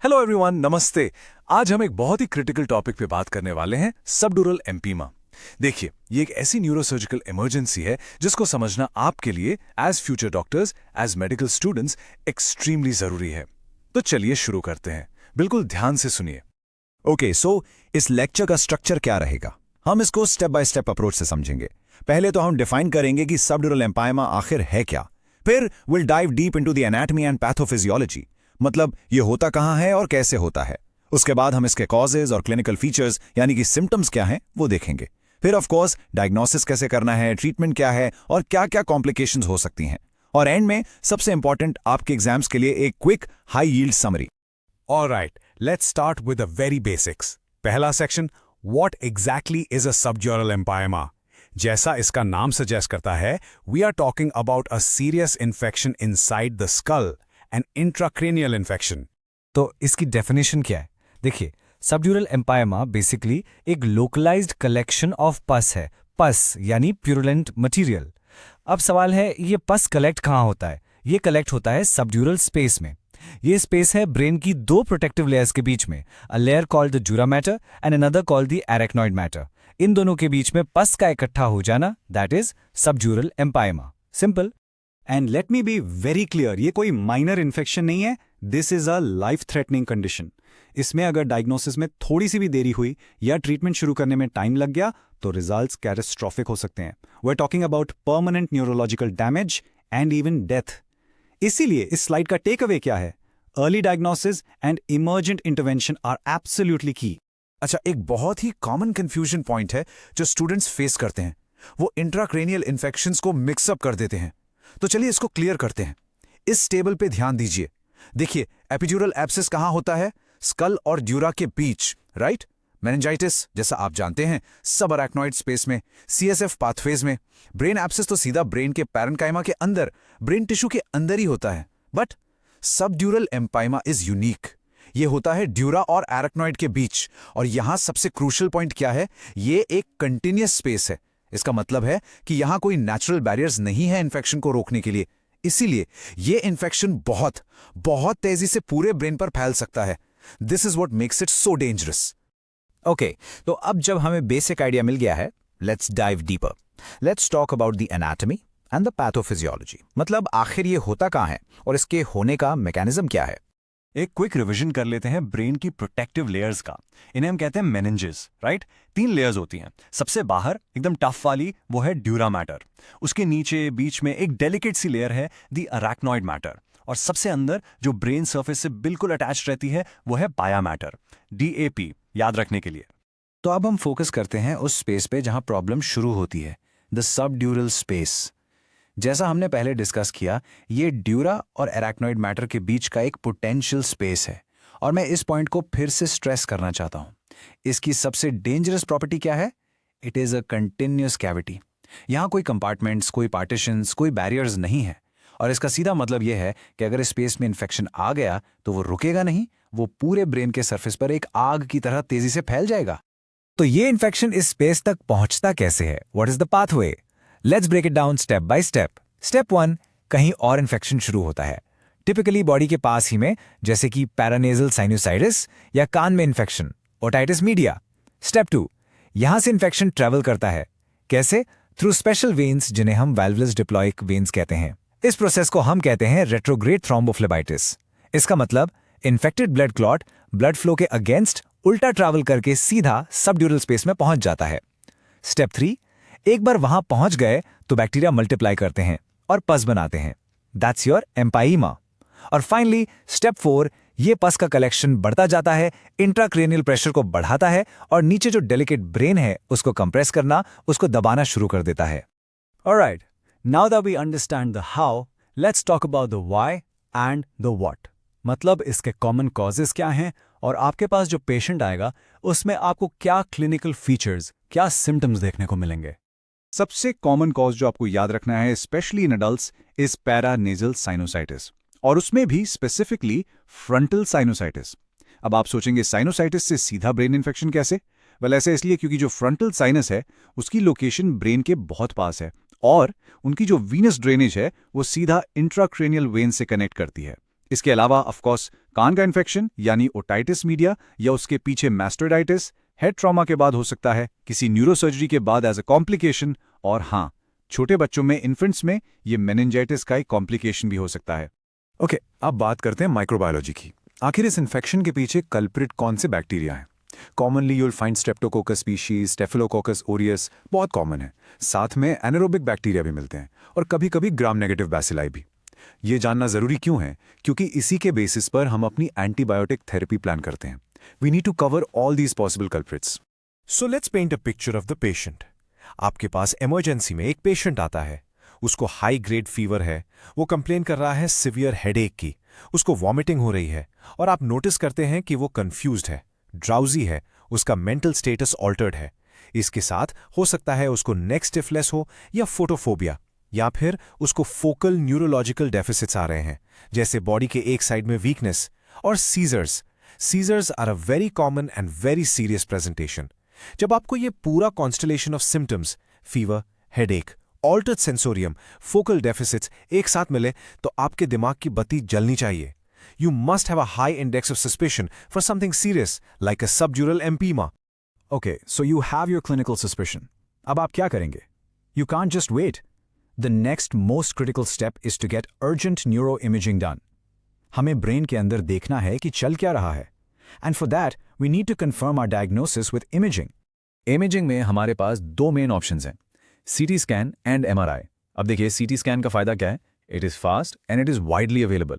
Hello everyone, नमस्ते। आज हम एक बहुत ही क्रिटिकल टॉपिक पे बात करने वाले हैं, सबड्यूरल एम्पीमा। देखिए, ये एक ऐसी न्यूरोसर्जिकल इमरजेंसी है जिसको समझना आपके लिए as future doctors, as medical students extremely जरूरी है। तो चलिए शुरू करते हैं, बिल्कुल ध्यान से सुनिए। ओके, सो इस लेक्चर का स्ट्रक्चर क्या रहेगा? हम इसको स्टेप बाय स्टेप अप्रोच से समझेंगे। पहले तो हम डिफाइन करेंगे कि सबड्यूरल एम्पायमा आखिर है क्या। फिर will dive deep into the anatomy and pathophysiology, मतलब ये होता कहाँ है और कैसे होता है। उसके बाद हम इसके कॉजेज और क्लिनिकल फीचर्स यानी कि सिम्टम्स क्या हैं वो देखेंगे। फिर ऑफ कोर्स डायग्नोसिस कैसे करना है, ट्रीटमेंट क्या है और क्या क्या कॉम्प्लिकेशंस हो सकती हैं। और एंड में सबसे इंपॉर्टेंट आपके एग्जाम्स के लिए एक quick high yield summary. Alright, let's start with the very basics. पहला section, what exactly is a subdural empyema? जैसा इसका नाम सजेस्ट करता है, we are talking about a serious infection inside the skull, an intracranial infection. तो इसकी definition क्या है? देखिए, सबड्यूरल एम्पायमा बेसिकली एक लोकलाइज्ड कलेक्शन ऑफ पस है। पस यानी प्यूरुलेंट मटेरियल। अब सवाल है, ये पस कलेक्ट कहाँ होता है? ये कलेक्ट होता है सबड्यूरल स्पेस में। ये स्पेस है ब्रेन की दो प्रोटेक्टिव लेयर्स के बीच में, a layer called the dura mater and another called the arachnoid mater. इन दोनों के बीच में पस का इकट्ठा हो जाना, that is subdural empyema. Simple. And let me be very clear, ये कोई माइनर इन्फेक्शन नहीं है। This is a life threatening condition. इसमें अगर डायग्नोसिस में थोड़ी सी भी देरी हुई या ट्रीटमेंट शुरू करने में टाइम लग गया तो रिजल्ट्स कैटास्ट्रोफिक हो सकते हैं। We are talking about permanent neurological damage and even death. इसीलिए इस स्लाइड का टेक अवे क्या है? Early diagnosis and emergent intervention are absolutely key. अच्छा, एक बहुत ही कॉमन कंफ्यूजन पॉइंट है जो स्टूडेंट्स फेस करते हैं, वो इंट्राक्रेनियल इन्फेक्शंस को मिक्सअप कर देते हैं। तो चलिए इसको क्लियर करते हैं। इस टेबल पे ध्यान दीजिए। देखिए, एपिड्यूरल एब्सिस कहाँ होता है? स्कल और ड्यूरा के बीच, राइट? मेनिंजाइटिस, जैसा आप जानते हैं, सब अरेक्नॉइड स्पेस में, सीएसएफ पाथवेज में। ब्रेन एब्सिस तो सीधा ब्रेन के पैरेन्काइमा के अंदर, ब्रेन टिश्यू के अंदर ही होता है। But subdural empyema is unique. ये होता है ड्यूरा और एरेक्नॉइड के बीच। और यहां सबसे क्रूशियल पॉइंट क्या है? ये एक कंटिन्यूअस स्पेस है। इसका मतलब है कि यहां कोई नेचुरल बैरियर्स नहीं है इन्फेक्शन को रोकने के लिए। इसीलिए ये इन्फेक्शन बहुत बहुत तेजी से पूरे ब्रेन पर फैल सकता है। This is what makes it so dangerous. Okay, तो अब जब हमें बेसिक आइडिया मिल गया है, let's dive deeper. Let's talk about the anatomy and the pathophysiology, मतलब आखिर ये होता कहाँ है और इसके होने का मैकेनिज्म क्या है। एक क्विक रिवीजन कर लेते हैं ब्रेन की प्रोटेक्टिव लेयर्स का। इन्हें हम कहते हैं मेनिंजेस, राइट? 3 लेयर्स होती हैं। सबसे बाहर एकदम टफ वाली वो है ड्यूरा मैटर। उसके नीचे बीच में एक डेलिकेट सी लेयर है द अरेक्नॉइड मैटर। और सबसे अंदर जो ब्रेन सरफेस से बिल्कुल अटैच रहती है वो है बाया मैटर, DAP, याद रखने के लिए। तो अब हम फोकस करते हैं उस स्पेस पे जहां प्रॉब्लम शुरू होती है, द सबड्यूरल स्पेस। जैसा हमने पहले डिस्कस किया, ये ड्यूरा और एरेक्नॉइड मैटर के बीच का एक पोटेंशियल स्पेस है। और मैं इस पॉइंट को फिर से स्ट्रेस करना चाहता हूं। इसकी सबसे डेंजरस प्रॉपर्टी क्या है? It is a continuous cavity. यहां कोई कंपार्टमेंट्स, कोई पार्टीशंस, कोई बैरियर्स नहीं है। और इसका सीधा मतलब यह है कि अगर इस स्पेस में इन्फेक्शन आ गया तो वो रुकेगा नहीं, वो पूरे ब्रेन के सरफेस पर एक आग की तरह तेजी से फैल जाएगा। तो ये इन्फेक्शन इस स्पेस तक पहुंचता कैसे है? What is the pathway? Let's break it down step by step. Step 1, कहीं और इन्फेक्शन शुरू होता है, टिपिकली बॉडी के पास ही में, जैसे कि पैरानेजल साइनोसाइटिस या कान में इन्फेक्शन, ओटाइटिस मीडिया। स्टेप 2, यहां से इन्फेक्शन ट्रेवल करता है। कैसे? थ्रू स्पेशल वेन्स जिन्हें हम वाल्वुलस डिप्लॉइक वेन्स कहते हैं। इस प्रोसेस को हम कहते हैं रेट्रोग्रेड थ्रोम्बोफ्लेबाइटिस। इसका मतलब infected blood clot blood flow के अगेंस्ट उल्टा ट्रैवल करके सीधा सबड्यूरल स्पेस में पहुंच जाता है। स्टेप 3, एक बार वहां पहुंच गए तो बैक्टीरिया मल्टीप्लाई करते हैं और पस बनाते हैं। That's your empyema. और फाइनली स्टेप 4, ये पस का कलेक्शन बढ़ता जाता है, इंट्राक्रेनियल प्रेशर को बढ़ाता है और नीचे जो डेलिकेट ब्रेन है उसको कंप्रेस करना, उसको दबाना शुरू कर देता है। Alright, now that we understand the how, let's talk about the why and the what. मतलब इसके कॉमन कॉजेज क्या हैं और आपके पास जो पेशेंट आएगा उसमें आपको क्या क्लिनिकल फीचर्स, क्या सिम्टम्स देखने को मिलेंगे। सबसे कॉमन कॉज जो आपको याद रखना है, specially in adults, is paranasal sinusitis, और उसमें भी स्पेसिफिकली फ्रंटल साइनोसाइटिस। अब आप सोचेंगे साइनोसाइटिस से सीधा ब्रेन इन्फेक्शन कैसे? वेल, ऐसे इसलिए क्योंकि जो फ्रंटल साइनस है उसकी लोकेशन ब्रेन के बहुत पास है और उनकी जो वीनस ड्रेनेज है वो सीधा इंट्राक्रेनियल वेन से कनेक्ट करती है। इसके अलावा ऑफ कोर्स कान का इन्फेक्शन यानी ओटाइटिस मीडिया या उसके पीछे मैस्टोइडाइटिस हेड ट्रॉमा के बाद हो सकता है, किसी न्यूरोसर्जरी के बाद एज अ कॉम्प्लिकेशन, और हाँ, छोटे बच्चों में इन्फेंट्स में ये मेनिंजाइटिस का एक कॉम्प्लिकेशन भी हो सकता है। ओके, अब बात करते हैं माइक्रोबायोलॉजी की। आखिर इस इन्फेक्शन के पीछे कल्प्रिट कौन से बैक्टीरिया हैं? Commonly you'll find Streptococcus species, staphylococcus Orius बहुत कॉमन है। साथ में एनारोबिक बैक्टीरिया भी मिलते हैं और कभी कभी ग्राम नेगेटिव बैसिलाई भी। ये जानना जरूरी क्यों है? क्योंकि इसी के बेसिस पर हम अपनी एंटीबायोटिक थेरेपी प्लान करते हैं। We need to cover all these possible culprits. So let's paint a picture of the patient. आपके पास इमरजेंसी में एक पेशेंट आता है, उसको हाई ग्रेड फीवर है, वो कंप्लेन कर रहा है सिवियर हेडेक की, उसको वॉमिटिंग हो रही है और आप नोटिस करते हैं कि वो कंफ्यूज्ड है, ड्राउजी है, उसका मेंटल स्टेटस ऑल्टर्ड है। इसके साथ हो सकता है उसको नेक स्टिफनेस हो या फोटोफोबिया, या फिर उसको फोकल न्यूरोलॉजिकल डेफिसिट्स आ रहे हैं, जैसे बॉडी के एक साइड में वीकनेस और seizures. Seizures are a very common and very serious presentation. जब आपको ये पूरा constellation of symptoms, fever, headache, altered sensorium, focal deficits एक साथ मिले तो आपके दिमाग की बत्ती जलनी चाहिए। You must have a high index of suspicion for something serious like a subdural empyema. Okay, so you have your clinical suspicion. अब आप क्या करेंगे? You can't just wait. The next most critical step is to get urgent neuroimaging done. हमें brain के अंदर देखना है कि चल क्या रहा है. And for that, we need to confirm our diagnosis with imaging. Imaging में हमारे पास दो मेन ऑप्शंस हैं, सीटी स्कैन एंड एमआरआई। अब देखिए, सीटी स्कैन का फायदा क्या है? It is fast and it is widely available.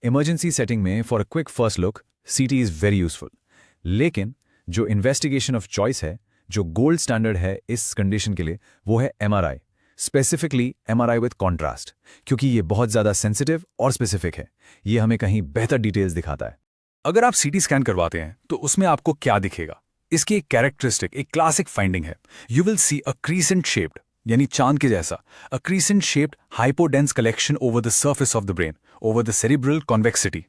Emergency setting में for a quick first look CT is very useful. लेकिन जो इन्वेस्टिगेशन ऑफ चॉइस है, जो गोल्ड स्टैंडर्ड है इस कंडीशन के लिए, वो है MRI, specifically MRI with contrast, क्योंकि ये बहुत ज़्यादा सेंसिटिव और स्पेसिफिक है। ये हमें कहीं बेहतर डिटेल्स दिखाता है। अगर आप सीटी स्कैन करवाते हैं तो उसमें आपको क्या दिखेगा? इसकी एक कैरेक्टरिस्टिक, एक क्लासिक फाइंडिंग है। You will see a crescent shaped, यानी चांद के जैसा, a crescent shaped hypodense collection over the surface of the brain, over the cerebral convexity.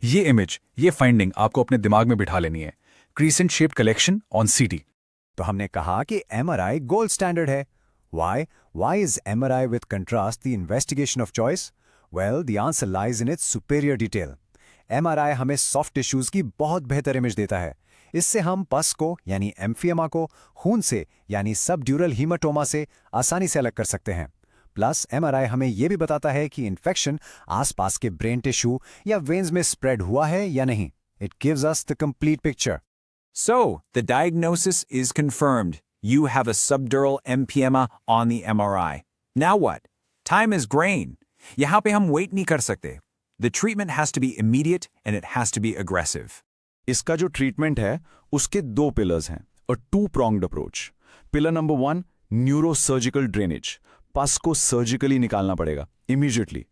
ये इमेज, ये फाइंडिंग आपको अपने दिमाग में बिठा लेनी है। क्रीसेंट शेप्ड कलेक्शन ऑन सीटी। तो हमने कहा कि एमआरआई गोल्ड स्टैंडर्ड है। Why is MRI with contrast the investigation of choice? Well, the answer lies in its superior detail. MRI हमें सॉफ्ट टिश्यूज की बहुत बेहतर इमेज देता है। इससे हम पस को यानी एम्फियमा को खून से यानी सबड्यूरल हीमाटोमा से आसानी से अलग कर सकते हैं। प्लस MRI हमें यह भी बताता है कि इन्फेक्शन आसपास के ब्रेन टिश्यू या वेन्स में स्प्रेड हुआ है या नहीं। It gives us the complete picture. So, the diagnosis is confirmed. You have a subdural empyema on the MRI. Now what? Time is grain. यहाँ पे हम wait नहीं कर सकते. The treatment has to be immediate and it has to be aggressive. इसका जो treatment है उसके दो पिलर्स हैं, a two pronged approach. Pillar number 1, neurosurgical drainage. Pus को सर्जिकली निकालना पड़ेगा इमीडिएटली।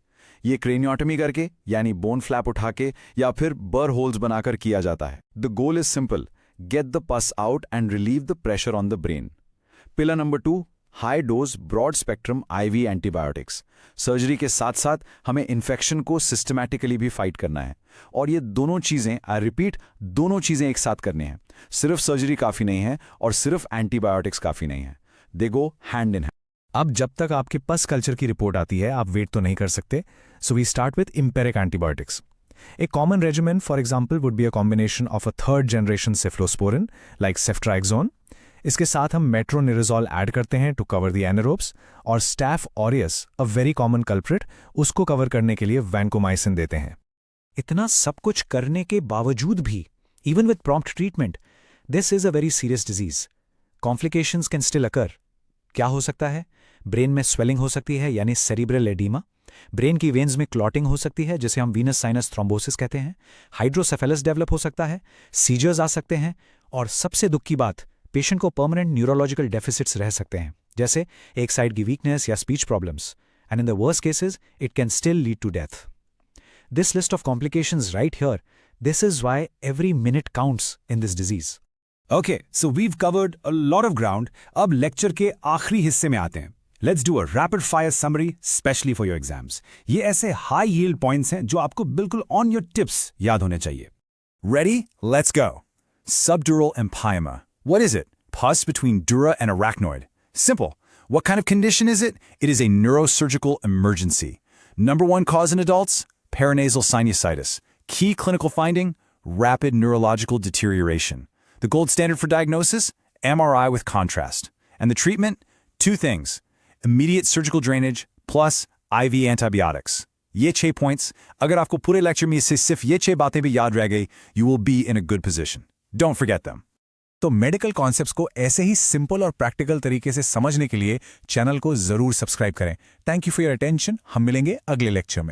ये क्रेनियोटमी करके यानी बोन फ्लैप उठा के या फिर बर होल्स बनाकर किया जाता है। The goal is simple, get the pus out and relieve the pressure on the brain. Pillar number 2, high dose broad spectrum IV antibiotics. Surgery के साथ साथ हमें इन्फेक्शन को सिस्टमैटिकली भी फाइट करना है, और ये दोनों चीजें, आई रिपीट, दोनों चीजें एक साथ करनी है। सिर्फ सर्जरी काफी नहीं है और सिर्फ एंटीबायोटिक्स काफी नहीं है। दे गो हैंड इन हैंड। अब जब तक आपके पस कल्चर की रिपोर्ट आती है, आप वेट तो नहीं कर सकते, so we start with empiric antibiotics. A common regimen, for example, would be a combination of a third-generation cephalosporin, like ceftriaxone. इसके साथ हम metronidazole ऐड करते हैं to cover the anaerobes, और Staph aureus, a very common culprit, उसको cover करने के लिए vancomycin देते हैं। इतना सब कुछ करने के बावजूद भी, even with prompt treatment, this is a very serious disease. Complications can still occur. क्या हो सकता है? ब्रेन में स्वेलिंग हो सकती है, यानी सेरिब्रल एडीमा। ब्रेन की वेन्स में क्लॉटिंग हो सकती है, जिसे हम वीनस साइनस थ्रोम्बोसिस कहते हैं। हाइड्रोसेफेलस डेवलप हो सकता है, सीजर्स आ सकते हैं, और सबसे दुख की बात, पेशेंट को परमानेंट न्यूरोलॉजिकल डेफिसिट्स रह सकते हैं, जैसे एक साइड की वीकनेस या speech problems, and in the worst cases it can still lead to death. This list of complications right here, this is why every minute counts in this disease. Okay, so we've covered a lot of ground. अब lecture के आखिरी हिस्से में आते हैं। Let's do a rapid fire summary, especially for your exams. ये ऐसे high yield points हैं जो आपको बिल्कुल on your tips याद होने चाहिए। Ready? Let's go. Subdural empyema. What is it? Pus between dura and arachnoid. Simple. What kind of condition is it? It is a neurosurgical emergency. Number 1 cause in adults? Paranasal sinusitis. Key clinical finding, rapid neurological deterioration. The gold standard for diagnosis, MRI with contrast. And the treatment, two things, immediate surgical drainage plus IV antibiotics. ये 6 points, अगर आपको पूरे lecture में इससे सिर्फ ये 6 बातें भी याद रह गई, you will be in a good position. Don't forget them. तो मेडिकल कॉन्सेप्ट्स को ऐसे ही सिंपल और प्रैक्टिकल तरीके से समझने के लिए चैनल को जरूर सब्सक्राइब करें। Thank you for your attention. हम मिलेंगे अगले लेक्चर में।